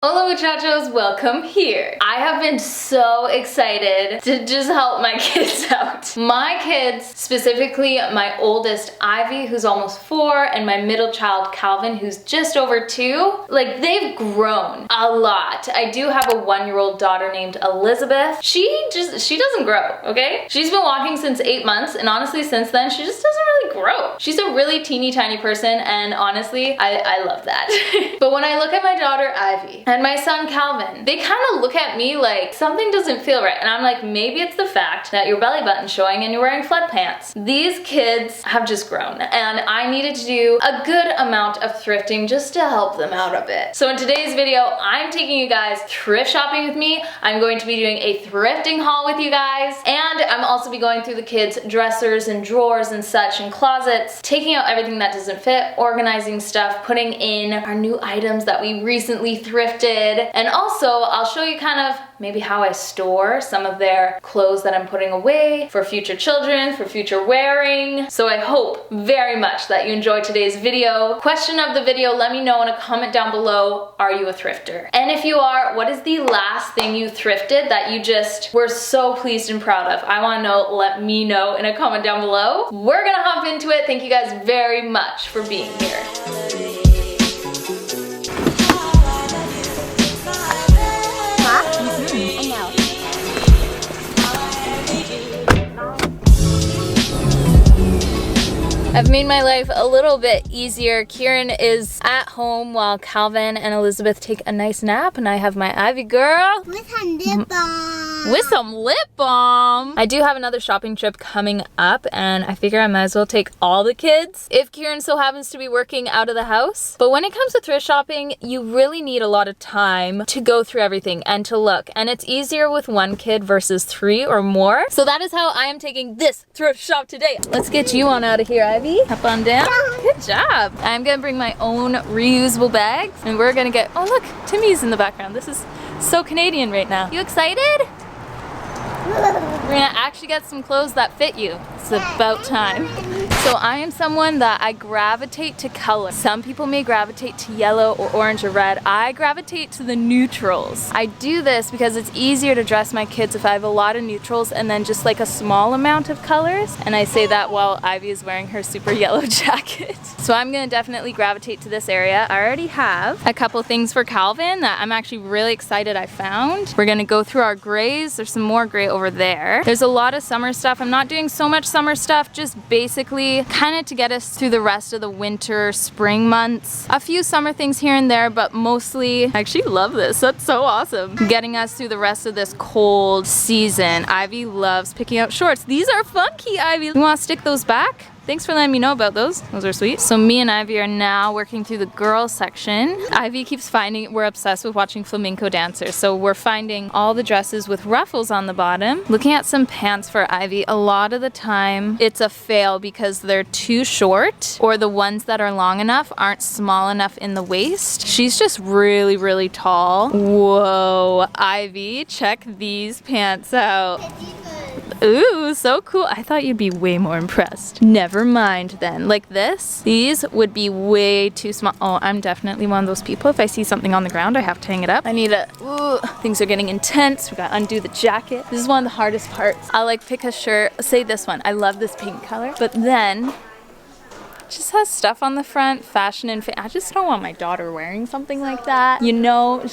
Hola muchachos, welcome here. I have been so excited to just help my kids out. My kids, specifically my oldest Ivy, who's almost 4, and my middle child Calvin, who's just over 2, like they've grown a lot. I do have a 1-year-old daughter named Elizabeth. She doesn't grow, okay? She's been walking since 8 months, and honestly since then she just doesn't really grow. She's a really teeny tiny person, and honestly I love that. But when I look at my daughter Ivy and my son Calvin, they kind of look at me like something doesn't feel right, and I'm like, maybe it's the fact that your belly button's showing and you're wearing flood pants. These kids have just grown, and I needed to do a good amount of thrifting just to help them out a bit. So in today's video, I'm taking you guys thrift shopping with me. I'm going to be doing a thrifting haul with you guys, and I'm also be going through the kids' dressers and drawers and such and closets, taking out everything that doesn't fit, organizing stuff, putting in our new items that we recently thrifted. And also, I'll show you kind of maybe how I store some of their clothes that I'm putting away for future children, for future wearing. So I hope very much that you enjoyed today's video. Question of the video, let me know in a comment down below, are you a thrifter? And if you are, what is the last thing you thrifted that you just were so pleased and proud of? I want to know, let me know in a comment down below. We're gonna hop into it. Thank you guys very much for being here. I've made my life a little bit easier. Kieran is at home while Calvin and Elizabeth take a nice nap, and I have my Ivy girl with some lip balm. With some lip balm. I do have another shopping trip coming up, and I figure I might as well take all the kids if Kieran so happens to be working out of the house. But when it comes to thrift shopping, you really need a lot of time to go through everything and to look, and it's easier with 1 kid versus 3 or more. So that is how I am taking this thrift shop today. Let's get you on out of here, Ivy. Up on down. Good job. I'm gonna bring my own reusable bags, and we're gonna get, oh look, Timmy's in the background. This is so Canadian right now. You excited? We're gonna actually get some clothes that fit you. It's about time. So I am someone that I gravitate to color. Some people may gravitate to yellow or orange or red. I gravitate to the neutrals. I do this because it's easier to dress my kids if I have a lot of neutrals and then just like a small amount of colors. And I say that while Ivy is wearing her super yellow jacket. So I'm gonna definitely gravitate to this area. I already have a couple things for Calvin that I'm actually really excited I found. We're gonna go through our grays. There's some more gray over there. There's a lot of summer stuff. I'm not doing so much summer stuff, just basically kind of to get us through the rest of the winter, spring months. A few summer things here and there, but mostly, I actually love this. That's so awesome. Getting us through the rest of this cold season. Ivy loves picking out shorts. These are funky, Ivy. You want to stick those back? Thanks for letting me know about those. Those are sweet. So me and Ivy are now working through the girls section. Ivy keeps finding, we're obsessed with watching flamenco dancers. So we're finding all the dresses with ruffles on the bottom. Looking at some pants for Ivy, a lot of the time it's a fail because they're too short, or the ones that are long enough aren't small enough in the waist. She's just really, really tall. Whoa, Ivy, check these pants out. Ooh, so cool. I thought you'd be way more impressed. Never mind then. Like this, these would be way too small. Oh, I'm definitely one of those people. If I see something on the ground, I have to hang it up. I need a, ooh, things are getting intense. We gotta undo the jacket. This is one of the hardest parts. I'll like pick a shirt, say this one. I love this pink color, but then it just has stuff on the front, fashion and fame. I just don't want my daughter wearing something like that. You know,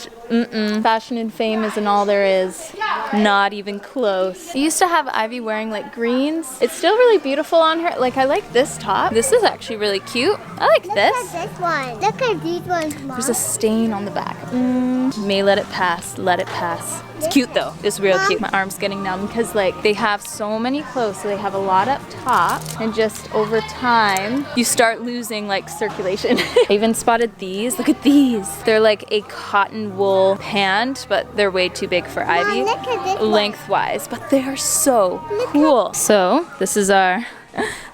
fashion and fame isn't all there is. Not even close. I used to have Ivy wearing like greens. It's still really beautiful on her. Like I like this top. This is actually really cute. I like this. Look at this one. Look at these ones, Mom. There's a stain on the back. May let it pass. Let it pass. It's cute though. It's real cute. My arm's getting numb because like they have so many clothes, so they have a lot up top, and just over time you start losing like circulation. I even spotted these. Look at these. They're like a cotton wool pant, but they're way too big for Ivy Mom, look at this lengthwise, but they are so cool. So this is our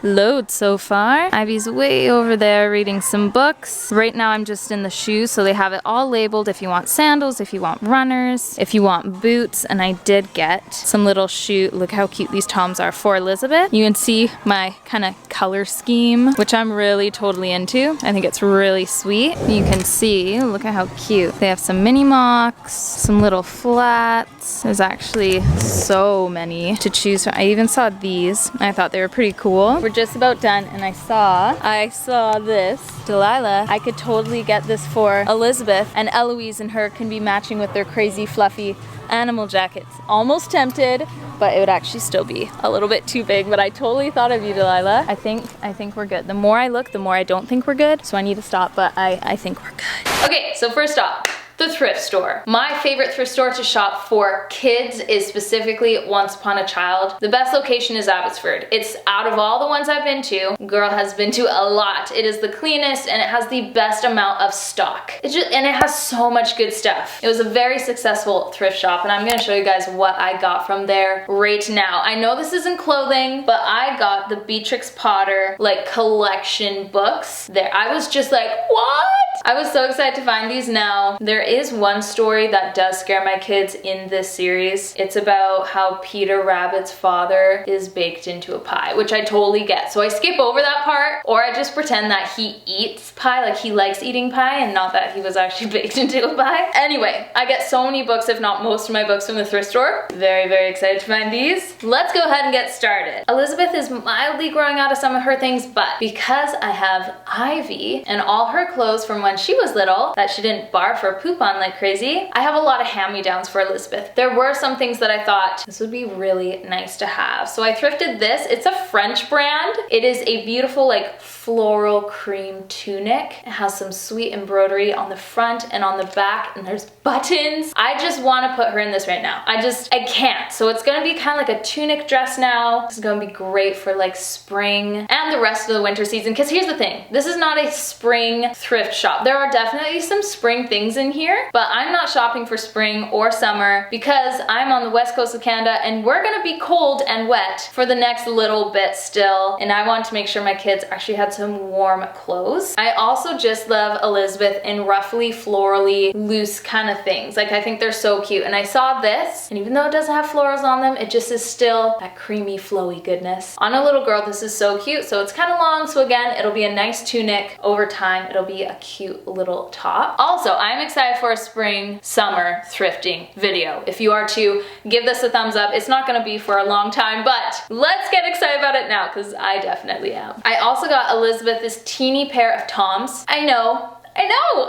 Loads so far. Ivy's way over there reading some books. Right now I'm just in the shoes, so they have it all labeled if you want sandals, if you want runners, if you want boots, and I did get some little shoe. Look how cute these Toms are for Elizabeth. You can see my kind of color scheme, which I'm really totally into. I think it's really sweet. You can see, look at how cute. They have some mini mocks, some little flats. There's actually so many to choose from. I even saw these. I thought they were pretty cool. We're just about done, and I saw this. Delilah, I could totally get this for Elizabeth, and Eloise and her can be matching with their crazy fluffy animal jackets. Almost tempted, but it would actually still be a little bit too big, but I totally thought of you, Delilah. I think we're good. The more I look, the more I don't think we're good, so I need to stop, but I think we're good. Okay, so first off, the thrift store. My favorite thrift store to shop for kids is specifically Once Upon a Child. The best location is Abbotsford. It's out of all the ones I've been to, girl has been to a lot. It is the cleanest and it has the best amount of stock. And it has so much good stuff. It was a very successful thrift shop, and I'm gonna show you guys what I got from there right now. I know this isn't clothing, but I got the Beatrix Potter like collection books there. I was just like, what? I was so excited to find these now. There is one story that does scare my kids in this series. It's about how Peter Rabbit's father is baked into a pie, which I totally get. So I skip over that part, or I just pretend that he eats pie, like he likes eating pie, and not that he was actually baked into a pie. Anyway, I get so many books, if not most of my books, from the thrift store. Very, very excited to find these. Let's go ahead and get started. Elizabeth is mildly growing out of some of her things, but because I have Ivy and all her clothes from when she was little that she didn't barf or poop on like crazy, I have a lot of hand-me-downs for Elizabeth. There were some things that I thought this would be really nice to have. So I thrifted this. It's a French brand. It is a beautiful like floral cream tunic. It has some sweet embroidery on the front and on the back, and there's buttons. I just want to put her in this right now. I can't. So it's gonna be kind of like a tunic dress now. This is gonna be great for like spring and the rest of the winter season, because here's the thing. This is not a spring thrift shop. There are definitely some spring things in here, but I'm not shopping for spring or summer because I'm on the west coast of Canada and we're gonna be cold and wet for the next little bit still, and I want to make sure my kids actually had some warm clothes. I also just love Elizabeth in roughly florally loose kind of things. Like, I think they're so cute, and I saw this, and even though it doesn't have florals on them, it just is still that creamy flowy goodness. On a little girl, this is so cute. So it's kind of long, so again, it'll be a nice tunic. Over time, it'll be a cute little top. Also, I'm excited for a spring summer thrifting video. If you are too, give this a thumbs up. It's not gonna be for a long time, but let's get excited about it now, because I definitely am. I also got Elizabeth this teeny pair of Toms. I know,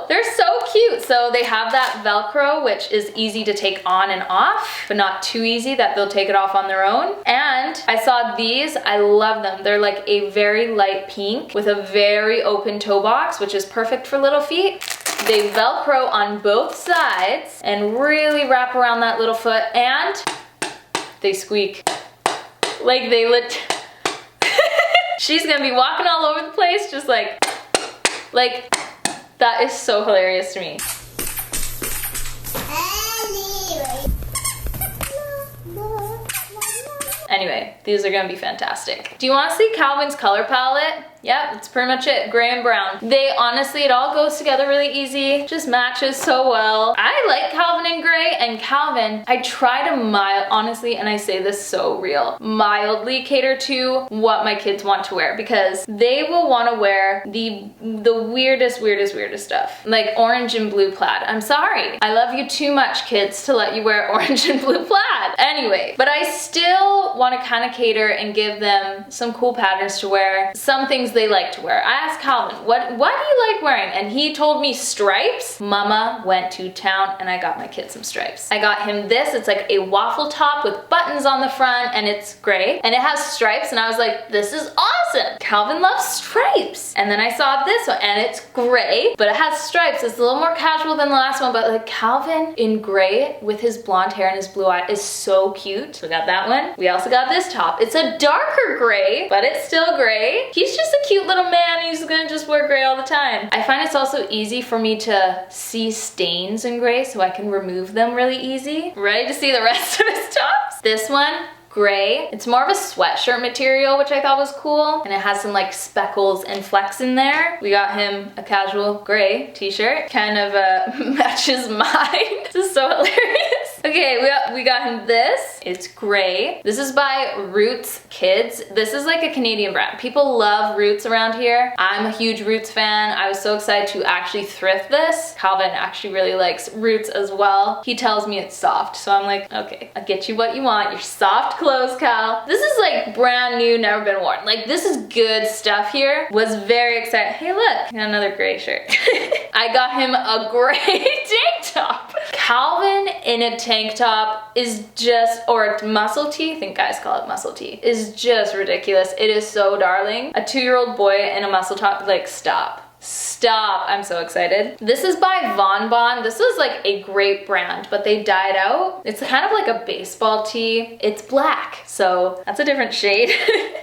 they're so cute. So they have that Velcro, which is easy to take on and off, but not too easy that they'll take it off on their own. And I saw these, I love them. They're like a very light pink with a very open toe box, which is perfect for little feet. They Velcro on both sides and really wrap around that little foot, and they squeak. Like they she's gonna be walking all over the place just like that is so hilarious to me. Anyway, these are gonna be fantastic. Do you wanna see Calvin's color palette? Yep, that's pretty much it, gray and brown. It all goes together really easy, just matches so well. I like Calvin in gray, and Calvin, I try to honestly, and I say this so real, mildly cater to what my kids want to wear, because they will wanna wear the weirdest stuff. Like orange and blue plaid. I'm sorry, I love you too much, kids, to let you wear orange and blue plaid. Anyway, but I still wanna kinda cater and give them some cool patterns to wear, some things they like to wear. I asked Calvin, what do you like wearing? And he told me stripes. Mama went to town and I got my kid some stripes. I got him this. It's like a waffle top with buttons on the front, and it's gray and it has stripes, and I was like, this is awesome. Calvin loves stripes. And then I saw this one, and it's gray, but it has stripes. It's a little more casual than the last one, but like Calvin in gray with his blonde hair and his blue eye is so cute. So we got that one. We also got this top. It's a darker gray, but it's still gray. He's just a cute little man. He's gonna just wear gray all the time. I find it's also easy for me to see stains in gray, so I can remove them really easy. Ready to see the rest of his tops? This one, gray. It's more of a sweatshirt material, which I thought was cool. And it has some like speckles and flecks in there. We got him a casual gray t-shirt. Kind of matches mine. This is so hilarious. Okay, we got him this. It's gray. This is by Roots Kids. This is like a Canadian brand. People love Roots around here. I'm a huge Roots fan. I was so excited to actually thrift this. Calvin actually really likes Roots as well. He tells me it's soft, so I'm like, okay, I'll get you what you want. Your soft clothes, Cal. This is like brand new, never been worn. Like, this is good stuff here. Was very excited. Hey, look, I got another gray shirt. I got him a gray tank top. Calvin in a tank top is just, or muscle tee, I think guys call it muscle tee, is just ridiculous. It is so darling. A 2-year-old boy in a muscle top, like, stop. Stop, I'm so excited. This is by Bon Bon. This is like a great brand, but they dyed out. It's kind of like a baseball tee. It's black, so that's a different shade.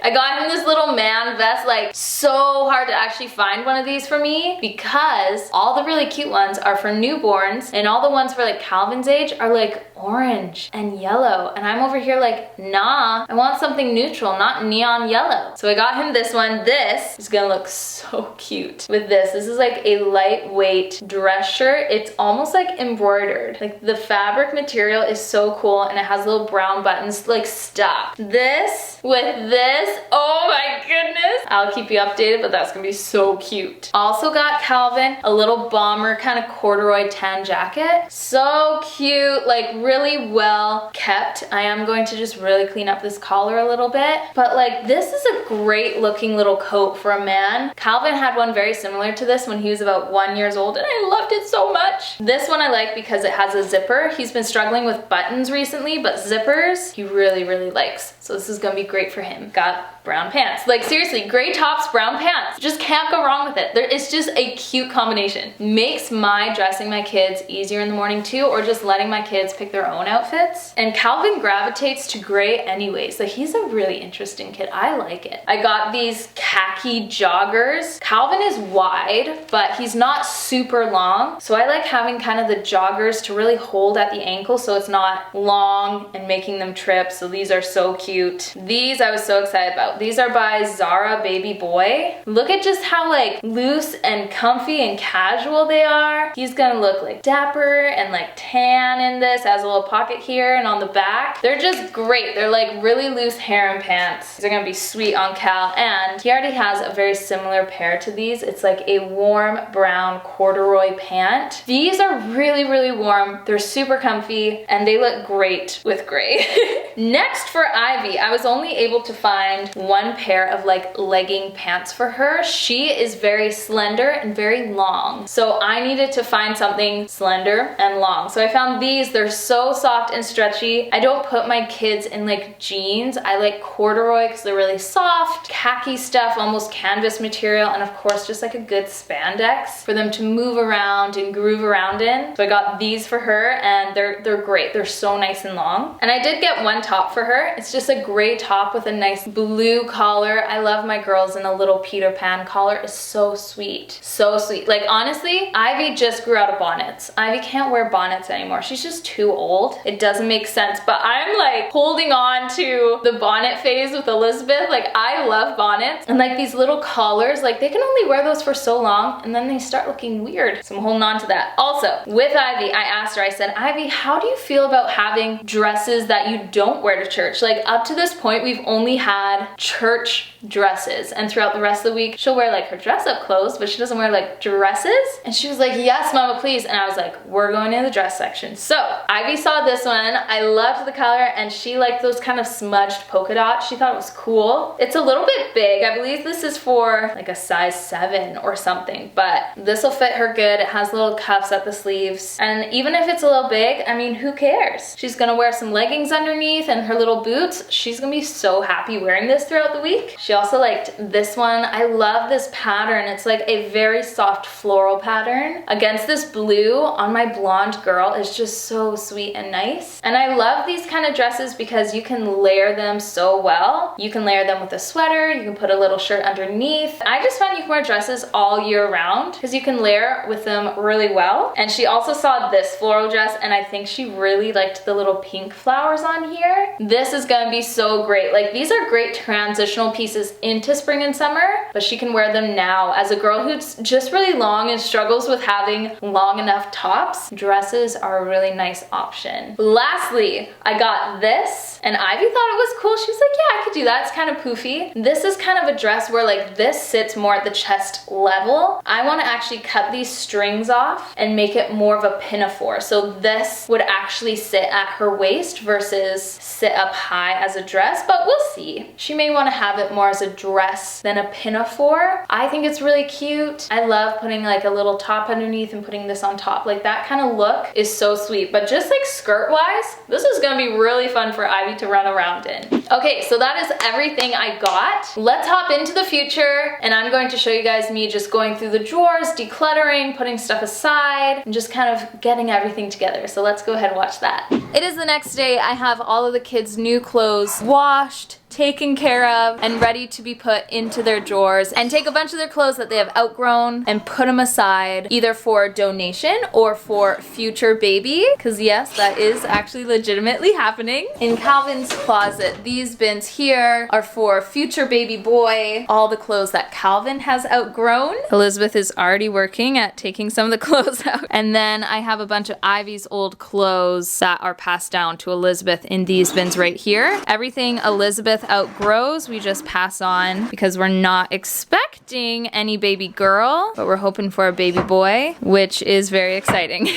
I got him this little man vest, like so hard to actually find one of these for me because all the really cute ones are for newborns and all the ones for like Calvin's age are like orange and yellow. And I'm over here like, nah, I want something neutral, not neon yellow. So I got him this one. This is gonna look so cute with this. This is like a lightweight dress shirt. It's almost like embroidered. Like the fabric material is so cool and it has little brown buttons. Like stop. This with this, oh my goodness. I'll keep you updated, but that's gonna be so cute. Also got Calvin a little bomber kind of corduroy tan jacket. So cute, like really well kept. I am going to just really clean up this collar a little bit, but like this is a great looking little coat for a man. Calvin had one very similar to this when he was about 1 year old and I loved it so much. This one I like because it has a zipper. He's been struggling with buttons recently, but zippers he really, really likes. So this is gonna be great for him. Got brown pants. Like seriously, gray tops, brown pants. Just can't go wrong with it. It's just a cute combination. Makes my dressing my kids easier in the morning too, or just letting my kids pick their own outfits. And Calvin gravitates to gray anyways. Like he's a really interesting kid. I like it. I got these khaki joggers. Calvin is wide, but he's not super long. So I like having kind of the joggers to really hold at the ankle so it's not long and making them trip. So these are so cute. These I was so excited about. These are by Zara Baby Boy. Look at just how like loose and comfy and casual they are. He's gonna look like dapper and like tan in this. Has a little pocket here and on the back. They're just great. They're like really loose harem pants. These are gonna be sweet on Cal, and he already has a very similar pair to these. It's like a warm brown corduroy pant. These are really, really warm. They're super comfy and they look great with gray. Next for Ivy, I was only able to find one pair of like legging pants for her. She is very slender and very long. So I needed to find something slender and long. So I found these. They're so soft and stretchy. I don't put my kids in like jeans. I like corduroy because they're really soft, khaki stuff, almost canvas material, and of course just like a good spandex for them to move around and groove around in. So I got these for her and they're great. They're so nice and long. And I did get one top for her. It's just a gray top with a nice blue collar. I love my girls in a little Peter Pan collar. It's so sweet. So sweet. Like honestly, Ivy just grew out of bonnets. Ivy can't wear bonnets anymore. She's just too old. It doesn't make sense, but I'm like holding on to the bonnet phase with Elizabeth. Like I love bonnets and like these little collars, like they can only wear those for so long and then they start looking weird. So I'm holding on to that. Also with Ivy, I asked her, I said, Ivy, how do you feel about having dresses that you don't wear to church? Like up to this point, we've only had church dresses and throughout the rest of the week, she'll wear like her dress up clothes, but she doesn't wear like dresses. And she was like, yes, mama, please. And I was like, we're going in the dress section. So Ivy saw this one. I loved the color and she liked those kind of smudged polka dots. She thought it was cool. It's a little bit big. I believe this is for like a size 7 or something, but this will fit her good. It has little cuffs at the sleeves. And even if it's a little big, I mean, who cares? She's gonna wear some leggings underneath and her little boots. She's gonna be so happy wearing this throughout the week. She She also liked this one. I love this pattern. It's like a very soft floral pattern against this blue on my blonde girl is just so sweet and nice. And I love these kind of dresses because you can layer them so well. You can layer them with a sweater, you can put a little shirt underneath. I just find you can wear dresses all year round because you can layer with them really well. And she also saw this floral dress and I think she really liked the little pink flowers on here. This is gonna be so great. Like, these are great transitional pieces into spring and summer, but she can wear them now. As a girl who's just really long and struggles with having long enough tops, dresses are a really nice option. Lastly, I got this and Ivy thought it was cool. She was like, yeah, I could do that. It's kind of poofy. This is kind of a dress where like this sits more at the chest level. I want to actually cut these strings off and make it more of a pinafore. So this would actually sit at her waist versus sit up high as a dress, but we'll see. She may want to have it more as a dress than a pinafore. I think it's really cute. I love putting like a little top underneath and putting this on top. Like, that kind of look is so sweet, but just like skirt wise, this is gonna be really fun for Ivy to run around in. Okay, so that is everything I got. Let's hop into the future and I'm going to show you guys me just going through the drawers, decluttering, putting stuff aside, and just kind of getting everything together. So let's go ahead and watch that. It is the next day. I have all of the kids' new clothes washed, taken care of, and ready to be put into their drawers, and take a bunch of their clothes that they have outgrown and put them aside either for donation or for future baby, because yes, that is actually legitimately happening. In Calvin's closet, these bins here are for future baby boy, all the clothes that Calvin has outgrown. Elizabeth is already working at taking some of the clothes out. And then I have a bunch of Ivy's old clothes that are passed down to Elizabeth in these bins right here. Everything Elizabeth outgrows, we just pass on because we're not expecting any baby girl, but we're hoping for a baby boy, which is very exciting.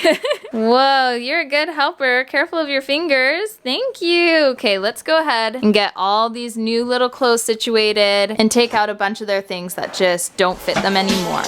Whoa, you're a good helper. Careful of your fingers. Thank you. Okay, let's go ahead and get all these new little clothes situated and take out a bunch of their things that just don't fit them anymore.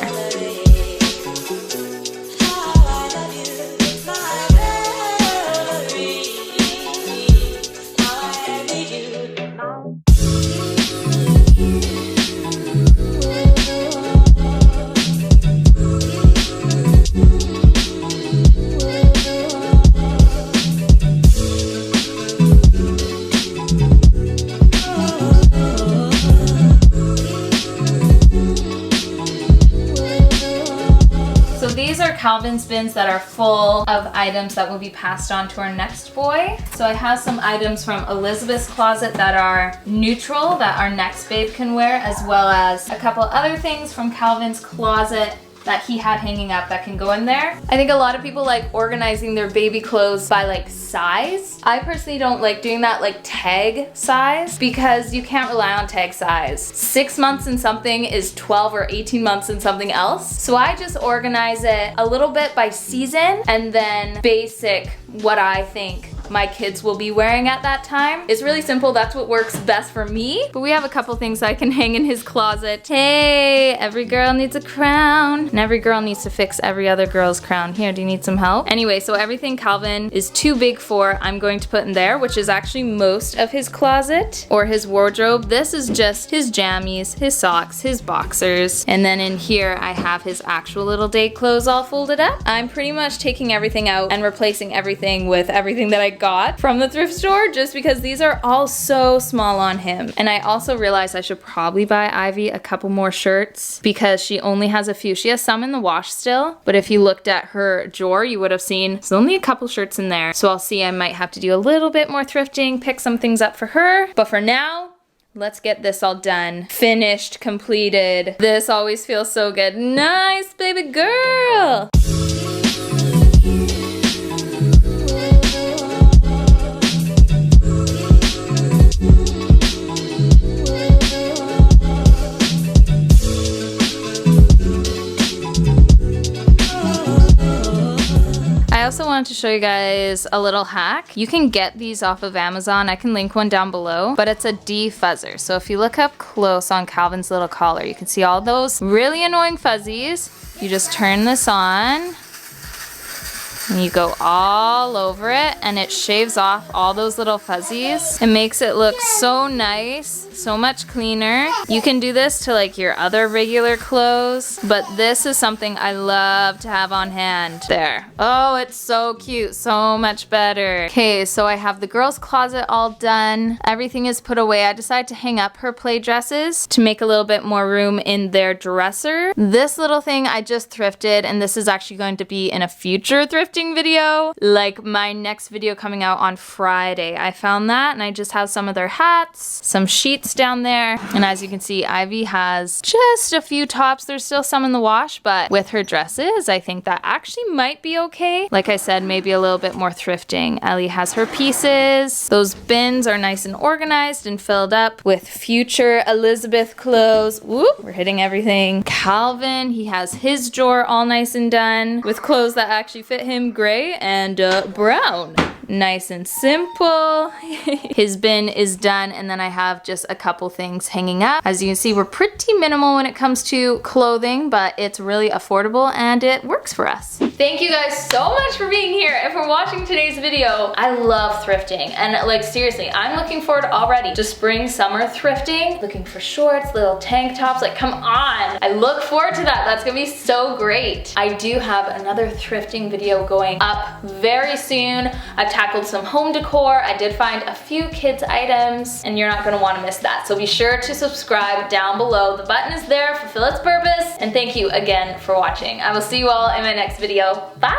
Calvin's bins that are full of items that will be passed on to our next boy. So I have some items from Elizabeth's closet that are neutral that our next babe can wear, as well as a couple other things from Calvin's closet that he had hanging up that can go in there. I think a lot of people like organizing their baby clothes by like size. I personally don't like doing that, like tag size, because you can't rely on tag size. 6 months in something is 12 or 18 months in something else. So I just organize it a little bit by season and then basic what I think my kids will be wearing at that time. It's really simple. That's what works best for me. But we have a couple things I can hang in his closet. Hey, every girl needs a crown, and every girl needs to fix every other girl's crown. Here, do you need some help? Anyway, so everything Calvin is too big for, I'm going to put in there, which is actually most of his closet or his wardrobe. This is just his jammies, his socks, his boxers. And then in here, I have his actual little day clothes all folded up. I'm pretty much taking everything out and replacing everything with everything that I got from the thrift store, just because these are all so small on him. And I also realized I should probably buy Ivy a couple more shirts because she only has a few. She has some in the wash still, but if you looked at her drawer, you would have seen there's only a couple shirts in there. So I'll see, I might have to do a little bit more thrifting, pick some things up for her. But for now, let's get this all done. Finished, completed. This always feels so good. Nice, baby girl. I also wanted to show you guys a little hack. You can get these off of Amazon. I can link one down below, but it's a defuzzer. So if you look up close on Calvin's little collar, you can see all those really annoying fuzzies. You just turn this on And you go all over it and it shaves off all those little fuzzies. It makes it look so nice, so much cleaner. You can do this to like your other regular clothes, but this is something I love to have on hand. There. Oh, it's so cute, so much better. Okay, so I have the girls' closet all done. Everything is put away. I decided to hang up her play dresses to make a little bit more room in their dresser. This little thing I just thrifted, and this is actually going to be in a future thrifting video, like my next video coming out on Friday. I found that and I just have some of their hats, some sheets down there, and as you can see, Ivy has just a few tops. There's still some in the wash, but with her dresses, I think that actually might be okay. Like I said, maybe a little bit more thrifting. Ellie has her pieces. Those bins are nice and organized and filled up with future Elizabeth clothes. Whoop, we're hitting everything. Calvin, he has his drawer all nice and done with clothes that actually fit him, gray and brown. Nice and simple. His bin is done, and then I have just a couple things hanging up. As you can see, we're pretty minimal when it comes to clothing, but it's really affordable and it works for us. Thank you guys so much for being here and for watching today's video. I love thrifting, and like seriously, I'm looking forward already to spring, summer thrifting. Looking for shorts, little tank tops, like come on. I look forward to that. That's gonna be so great. I do have another thrifting video going up very soon. I've tackled some home decor. I did find a few kids items, and you're not gonna wanna miss that. So be sure to subscribe down below. The button is there, fulfill its purpose, and thank you again for watching. I will see you all in my next video. Bye!